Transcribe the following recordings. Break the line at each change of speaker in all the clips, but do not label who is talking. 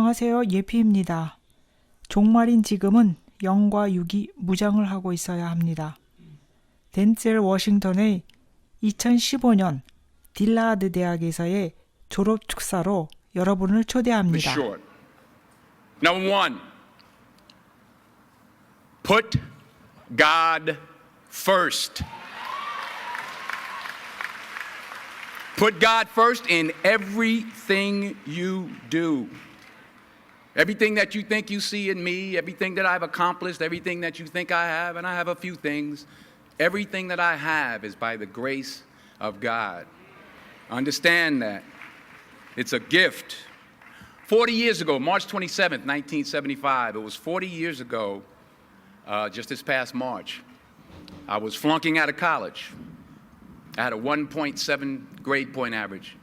안녕하세요. 예피입니다. 종말인 지금은 영과 육이 무장을 하고 있어야 합니다. 덴젤 워싱턴의 2015년 딜라드 대학에서의 졸업 축사로 여러분을 초대합니다.
Number one, put God first. Put God first in everything you do. Everything that you think you see in me, everything that I've accomplished, everything that you think I have, and I have a few things, everything that I have is by the grace of God. Understand that. It's a gift. 40 years ago, March 27th, 1975, it was 40 years ago, just this past March, I was flunking out of college. I had a 1.7 grade point average.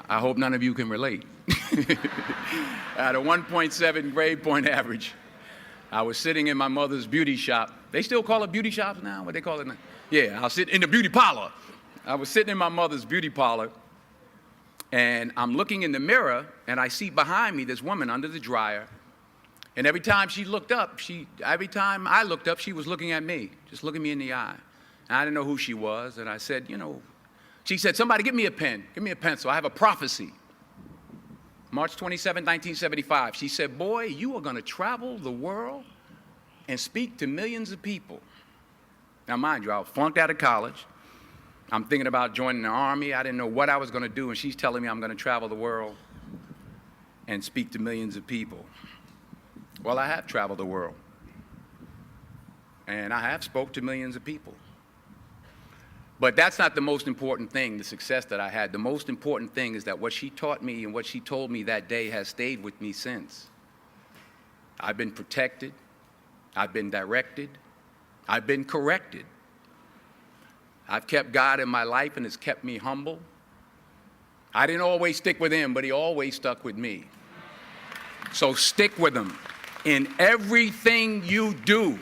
I hope none of you can relate. I had a 1.7 grade point average. I was sitting in my mother's beauty shop. They still call it beauty shops now? What they call it now? Yeah, I'll sit in the beauty parlor. I was sitting in my mother's beauty parlor, and I'm looking in the mirror, and I see behind me this woman under the dryer. And every time she looked up, every time I looked up, she was looking at me, just looking me in the eye. And I didn't know who she was, and I said, she said, somebody give me a pen, give me a pencil. I have a prophecy. March 27, 1975, she said, boy, you are going to travel the world and speak to millions of people. Now, mind you, I was flunked out of college. I'm thinking about joining the army. I didn't know what I was going to do, and she's telling me I'm going to travel the world and speak to millions of people. Well, I have traveled the world, and I have spoke to millions of people. But that's not the most important thing, the success that I had. The most important thing is that what she taught me and what she told me that day has stayed with me since. I've been protected. I've been directed. I've been corrected. I've kept God in my life, and it's kept me humble. I didn't always stick with him, but he always stuck with me. So stick with him in everything you do.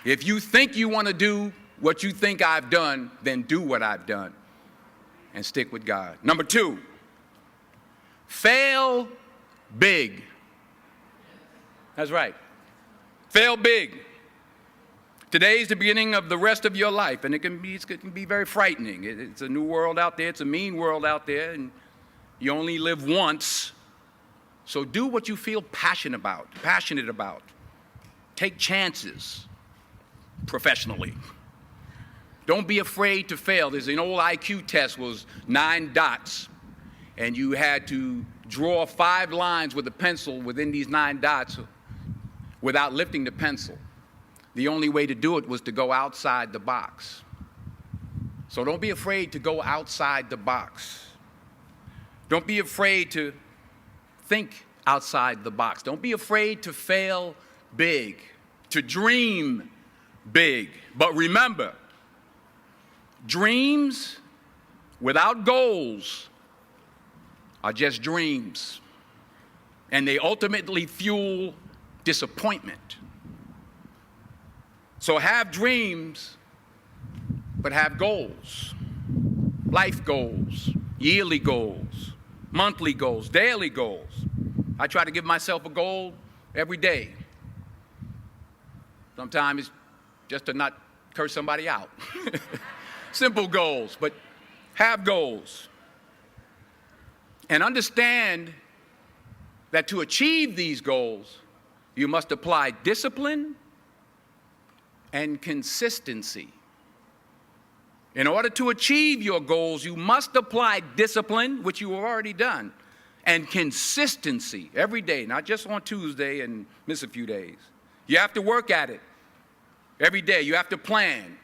If you think you want to do what you think I've done, then do what I've done and stick with God. Number two, fail big. That's right. Fail big. Today is the beginning of the rest of your life, and it can be very frightening. It's a new world out there. It's a mean world out there, and you only live once. So do what you feel passionate about. Take chances professionally. Don't be afraid to fail. There's an old IQ test, was 9 dots, and you had to draw 5 lines with a pencil within these 9 dots without lifting the pencil. The only way to do it was to go outside the box. So don't be afraid to go outside the box. Don't be afraid to think outside the box. Don't be afraid to fail big, to dream big. But remember, dreams without goals are just dreams, and they ultimately fuel disappointment. So have dreams, but have goals. Life goals, yearly goals, monthly goals, daily goals. I try to give myself a goal every day. Sometimes it's just to not curse somebody out. Simple goals, but have goals. And understand that to achieve these goals, you must apply discipline and consistency. In order to achieve your goals, you must apply discipline, which you have already done, and consistency every day, not just on Tuesday and miss a few days. You have to work at it every day. You have to plan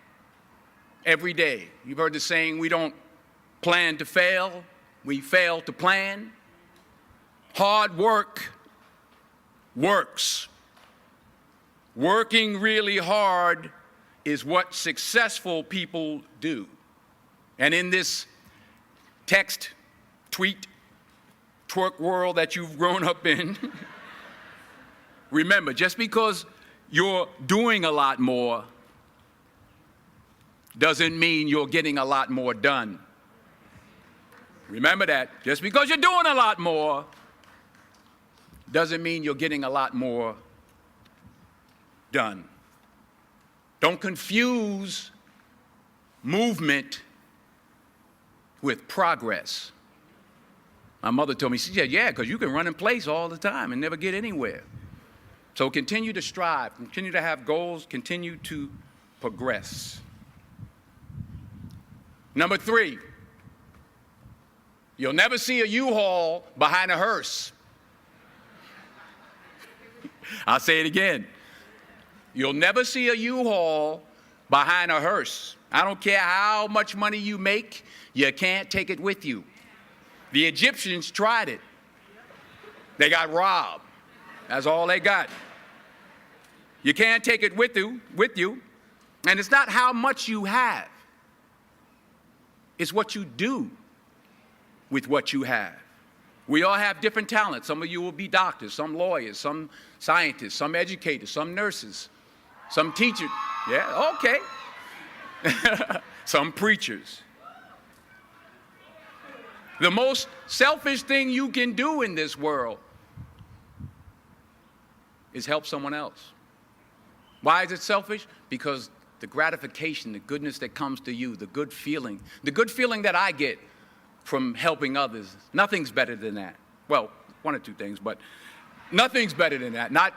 every day. You've heard the saying, we don't plan to fail, we fail to plan. Hard work works. Working really hard is what successful people do. And in this text, tweet, twerk world that you've grown up in, remember, just because you're doing a lot more doesn't mean you're getting a lot more done. Remember that. Just because you're doing a lot more doesn't mean you're getting a lot more done. Don't confuse movement with progress. My mother told me, she said, yeah, because you can run in place all the time and never get anywhere. So continue to strive, continue to have goals, continue to progress. Number 3, you'll never see a U-Haul behind a hearse. I'll say it again. You'll never see a U-Haul behind a hearse. I don't care how much money you make, you can't take it with you. The Egyptians tried it. They got robbed. That's all they got. You can't take it with you. And it's not how much you have. It's what you do with what you have. We all have different talents. Some of you will be doctors, some lawyers, some scientists, some educators, some nurses, some teachers. Yeah, okay. Some preachers. The most selfish thing you can do in this world is help someone else. Why is it selfish? Because the gratification, the goodness that comes to you, the good feeling that I get from helping others, nothing's better than that. Well, one or two things, but nothing's better than that. Not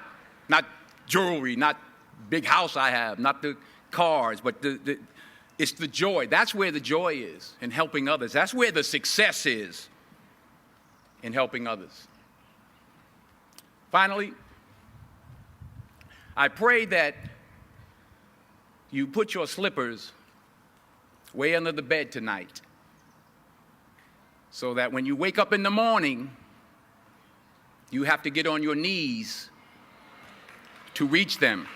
jewelry, not big house I have, not the cars, but it's the joy. That's where the joy is, in helping others. That's where the success is, in helping others. Finally, I pray that you put your slippers way under the bed tonight, so that when you wake up in the morning, you have to get on your knees to reach them.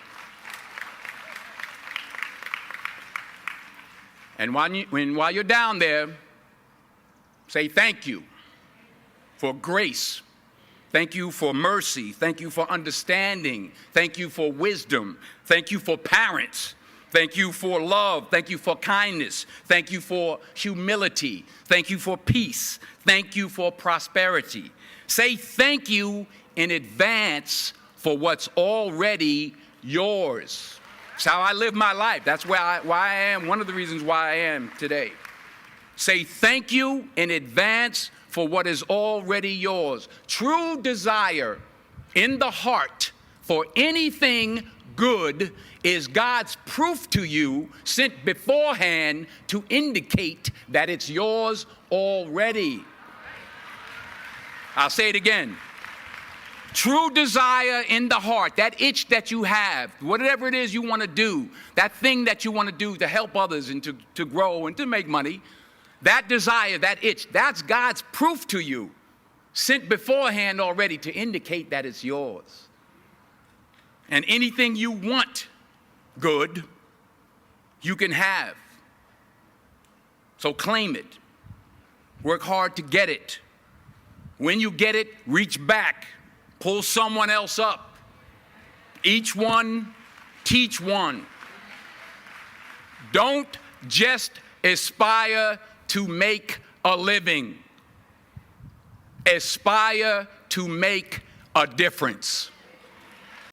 And while you're down there, say thank you for grace. Thank you for mercy. Thank you for understanding. Thank you for wisdom. Thank you for parents. Thank you for love. Thank you for kindness. Thank you for humility. Thank you for peace. Thank you for prosperity. Say thank you in advance for what's already yours. It's how I live my life. That's why I am, one of the reasons why I am today. Say thank you in advance for what is already yours. True desire in the heart for anything good is God's proof to you, sent beforehand to indicate that it's yours already. I'll say it again. True desire in the heart, that itch that you have, whatever it is you want to do, that thing that you want to do to help others and to grow and to make money, that desire, that itch, that's God's proof to you, sent beforehand already to indicate that it's yours. And anything you want good, you can have. So claim it. Work hard to get it. When you get it, reach back. Pull someone else up. Each one, teach one. Don't just aspire to make a living. Aspire to make a difference.